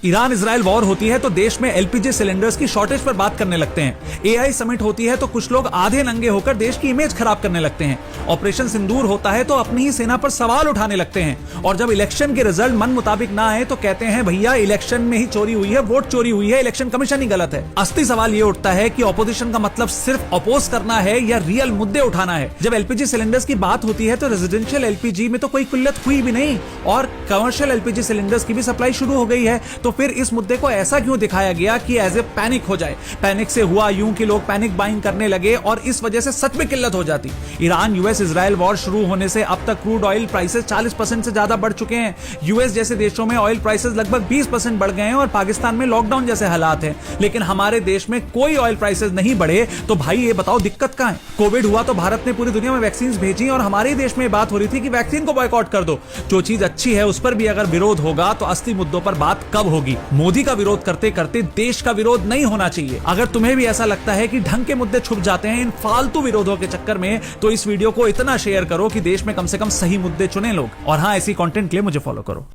Iran Israel war होती है तो देश में एलपीजी सिलेंडर्स की शॉर्टेज पर बात करने लगते हैं। एआई समिट होती है तो कुछ लोग आधे नंगे होकर देश की इमेज खराब करने लगते हैं। ऑपरेशन सिंदूर होता है तो अपनी ही सेना पर सवाल उठाने लगते हैं। और जब इलेक्शन के रिजल्ट मन मुताबिक ना आए तो कहते हैं भैया इलेक्शन में ही चोरी हुई है, वोट चोरी हुई है, इलेक्शन कमीशन ही गलत है। असली सवाल ये उठता है कि ऑपोजिशन का मतलब सिर्फ अपोज करना है या रियल मुद्दे उठाना है। जब एलपीजी सिलेंडर्स की बात होती है तो रेजिडेंशियल एलपीजी में तो कोई किल्लत हुई भी नहीं और कमर्शियल एलपीजी सिलेंडर्स की भी सप्लाई शुरू हो गई है। तो फिर इस मुद्दे को ऐसा क्यों दिखाया गया कि एज ए पैनिक हो जाए। पैनिक से हुआ यूं कि लोग पैनिक बाइंग करने लगे और इस वजह से सच में किल्लत हो जाती। ईरान यूएस इजराइल वॉर शुरू होने से अब तक क्रूड ऑयल प्राइसेस 40% से ज्यादा बढ़ चुके हैं। यूएस जैसे देशों में ऑयल प्राइसेस लगभग 20% बढ़ गए हैं और पाकिस्तान में लॉकडाउन जैसे हालात हैं। लेकिन हमारे देश में कोई ऑयल प्राइसेस नहीं बढ़े। तो भाई ये बताओ दिक्कत कहां है। कोविड हुआ तो भारत ने पूरी दुनिया में वैक्सीन भेजी और हमारे देश में बात हो रही थी कि वैक्सीन को बॉयकॉट कर दो। जो चीज अच्छी है उस पर भी अगर विरोध होगा तो असली मुद्दों पर बात कब होगी। मोदी का विरोध करते करते देश का विरोध नहीं होना चाहिए। अगर तुम्हें भी ऐसा लगता है कि ढंग के मुद्दे छुप जाते हैं इन फालतू विरोधों के चक्कर में तो इस वीडियो को इतना शेयर करो कि देश में कम से कम सही मुद्दे चुने लोग। और हाँ, ऐसी कंटेंट के लिए मुझे फॉलो करो।